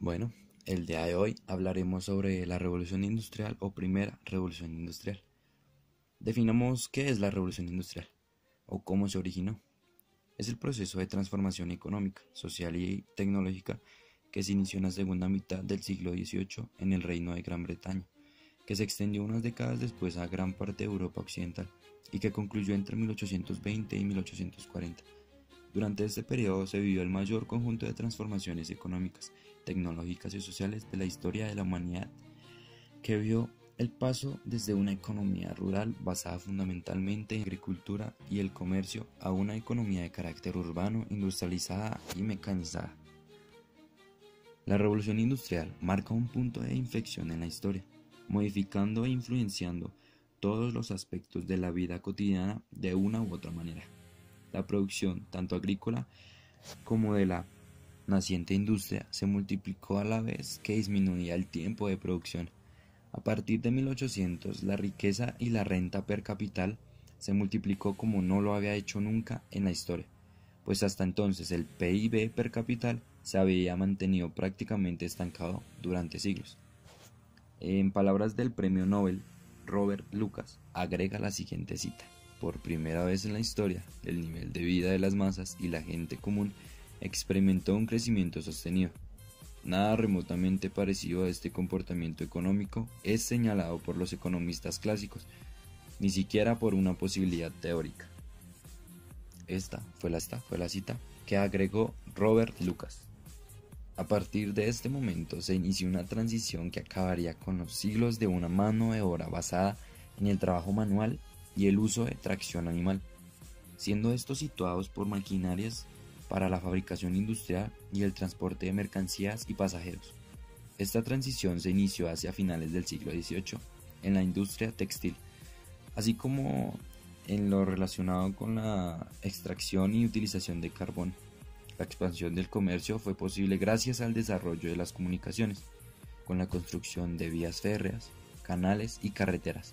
Bueno, el día de hoy hablaremos sobre la revolución industrial o primera revolución industrial. Definamos qué es la revolución industrial o cómo se originó. Es el proceso de transformación económica, social y tecnológica que se inició en la segunda mitad del siglo XVIII en el Reino de Gran Bretaña, que se extendió unas décadas después a gran parte de Europa occidental y que concluyó entre 1820 y 1840. Durante este periodo se vivió el mayor conjunto de transformaciones económicas, tecnológicas y sociales de la historia de la humanidad, que vio el paso desde una economía rural basada fundamentalmente en agricultura y el comercio a una economía de carácter urbano, industrializada y mecanizada. La revolución industrial marca un punto de inflexión en la historia, modificando e influenciando todos los aspectos de la vida cotidiana de una u otra manera. La producción, tanto agrícola como de la naciente industria, se multiplicó a la vez que disminuía el tiempo de producción. A partir de 1800, la riqueza y la renta per capital se multiplicó como no lo había hecho nunca en la historia, pues hasta entonces el PIB per capital se había mantenido prácticamente estancado durante siglos. En palabras del premio Nobel, Robert Lucas agrega la siguiente cita: por primera vez en la historia, el nivel de vida de las masas y la gente común experimentó un crecimiento sostenido. Nada remotamente parecido a este comportamiento económico es señalado por los economistas clásicos, ni siquiera por una posibilidad teórica. Esta fue la cita que agregó Robert Lucas. A partir de este momento se inició una transición que acabaría con los siglos de una mano de obra basada en el trabajo manual y el uso de tracción animal, siendo estos situados por maquinarias para la fabricación industrial y el transporte de mercancías y pasajeros. Esta transición se inició hacia finales del siglo XVIII en la industria textil, así como en lo relacionado con la extracción y utilización de carbón. La expansión del comercio fue posible gracias al desarrollo de las comunicaciones, con la construcción de vías férreas, canales y carreteras.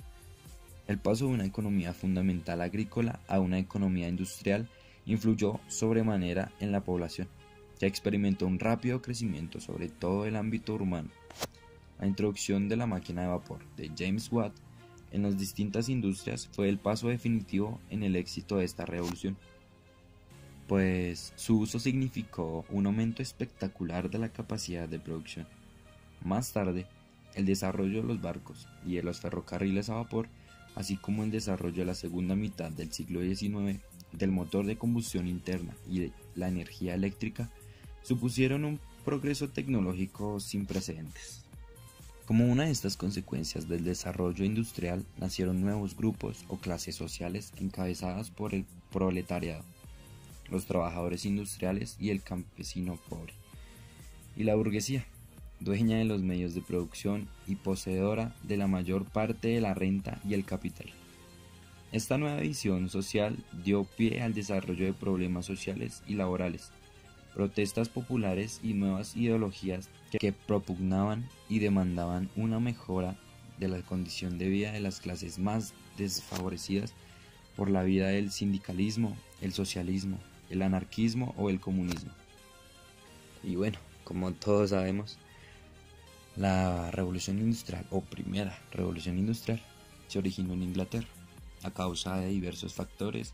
El paso de una economía fundamental agrícola a una economía industrial influyó sobremanera en la población, que experimentó un rápido crecimiento sobre todo el ámbito urbano. La introducción de la máquina de vapor de James Watt en las distintas industrias fue el paso definitivo en el éxito de esta revolución, pues su uso significó un aumento espectacular de la capacidad de producción. Más tarde, el desarrollo de los barcos y de los ferrocarriles a vapor, así como el desarrollo de la segunda mitad del siglo XIX del motor de combustión interna y de la energía eléctrica, supusieron un progreso tecnológico sin precedentes. Como una de estas consecuencias del desarrollo industrial, nacieron nuevos grupos o clases sociales encabezadas por el proletariado, los trabajadores industriales y el campesino pobre, y la burguesía, dueña de los medios de producción y poseedora de la mayor parte de la renta y el capital. Esta nueva visión social dio pie al desarrollo de problemas sociales y laborales, protestas populares y nuevas ideologías que propugnaban y demandaban una mejora de la condición de vida de las clases más desfavorecidas por la vía del sindicalismo, el socialismo, el anarquismo o el comunismo. Y bueno, como todos sabemos, la revolución industrial o primera revolución industrial se originó en Inglaterra a causa de diversos factores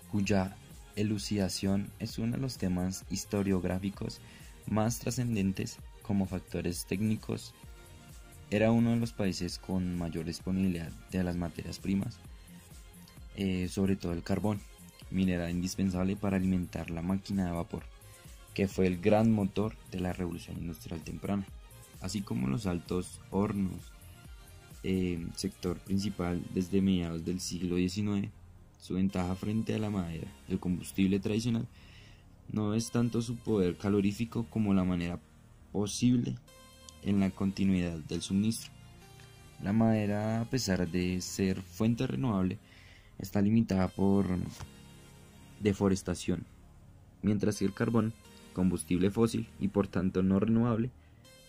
cuya elucidación es uno de los temas historiográficos más trascendentes. Como factores técnicos, era uno de los países con mayor disponibilidad de las materias primas, sobre todo el carbón, mineral indispensable para alimentar la máquina de vapor, que fue el gran motor de la revolución industrial temprana, así como los altos hornos, sector principal desde mediados del siglo XIX. Su ventaja frente a la madera, el combustible tradicional, no es tanto su poder calorífico como la manera posible en la continuidad del suministro. La madera, a pesar de ser fuente renovable, está limitada por deforestación, mientras que el carbón, combustible fósil y por tanto no renovable,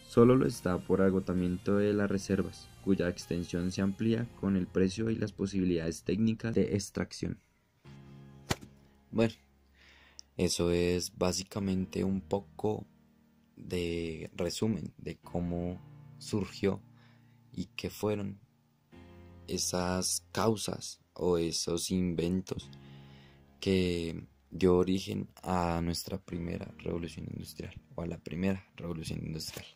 solo lo está por agotamiento de las reservas, cuya extensión se amplía con el precio y las posibilidades técnicas de extracción. Bueno, eso es básicamente un poco de resumen de cómo surgió y qué fueron esas causas o esos inventos que dio origen a nuestra primera revolución industrial o a la primera revolución industrial.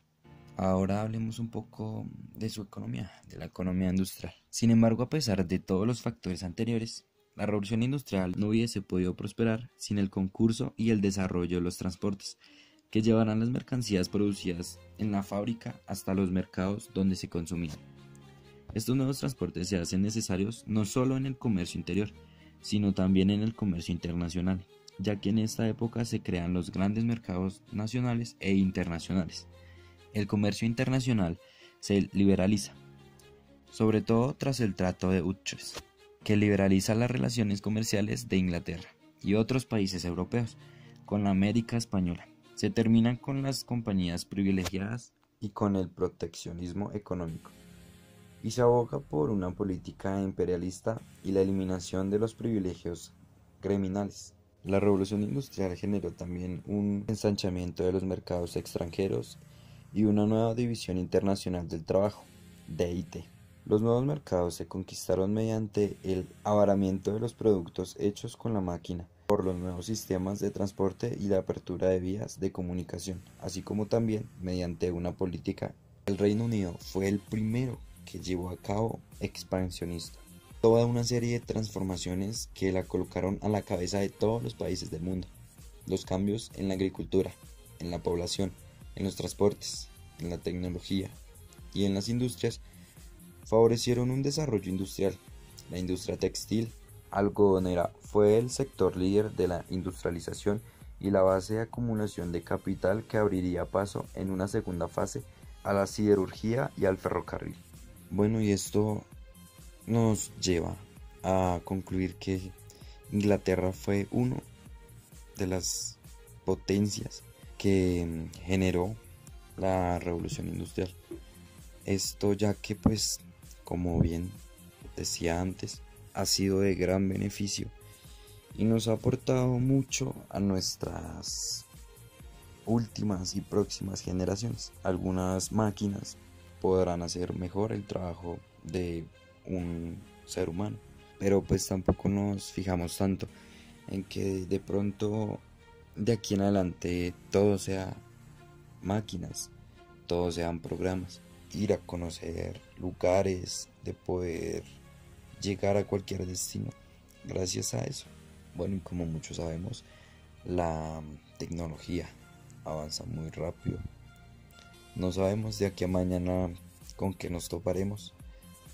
Ahora hablemos un poco de su economía, de la economía industrial. Sin embargo, a pesar de todos los factores anteriores, la revolución industrial no hubiese podido prosperar sin el concurso y el desarrollo de los transportes, que llevarán las mercancías producidas en la fábrica hasta los mercados donde se consumían. Estos nuevos transportes se hacen necesarios no solo en el comercio interior, sino también en el comercio internacional, ya que en esta época se crean los grandes mercados nacionales e internacionales. El comercio internacional se liberaliza, sobre todo tras el Tratado de Utrecht, que liberaliza las relaciones comerciales de Inglaterra y otros países europeos con la América española. Se terminan con las compañías privilegiadas y con el proteccionismo económico, y se aboga por una política imperialista y la eliminación de los privilegios gremiales. La revolución industrial generó también un ensanchamiento de los mercados extranjeros y una nueva división internacional del trabajo, DIT. Los nuevos mercados se conquistaron mediante el abaratamiento de los productos hechos con la máquina, por los nuevos sistemas de transporte y la apertura de vías de comunicación, así como también mediante una política. El Reino Unido fue el primero que llevó a cabo expansionista, toda una serie de transformaciones que la colocaron a la cabeza de todos los países del mundo. Los cambios en la agricultura, en la población, en los transportes, en la tecnología y en las industrias favorecieron un desarrollo industrial. La industria textil algodonera fue el sector líder de la industrialización y la base de acumulación de capital que abriría paso en una segunda fase a la siderurgia y al ferrocarril. Bueno, y esto nos lleva a concluir que Inglaterra fue una de las potencias que generó la revolución industrial. Esto ya que pues, como bien decía antes, ha sido de gran beneficio y nos ha aportado mucho a nuestras últimas y próximas generaciones. Algunas máquinas podrán hacer mejor el trabajo de un ser humano, pero pues tampoco nos fijamos tanto en que de pronto de aquí en adelante todo sea máquinas, todo sean programas, ir a conocer lugares, de poder llegar a cualquier destino gracias a eso. Bueno, y como muchos sabemos, la tecnología avanza muy rápido. No sabemos de aquí a mañana con qué nos toparemos.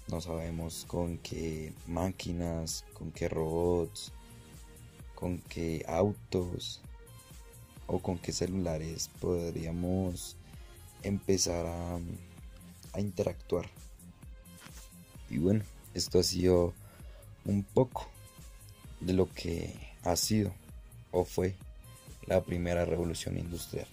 No sabemos con qué máquinas, con qué robots, con qué autos o con qué celulares podríamos empezar a interactuar. Y bueno, esto ha sido un poco de lo que ha sido o fue la primera revolución industrial.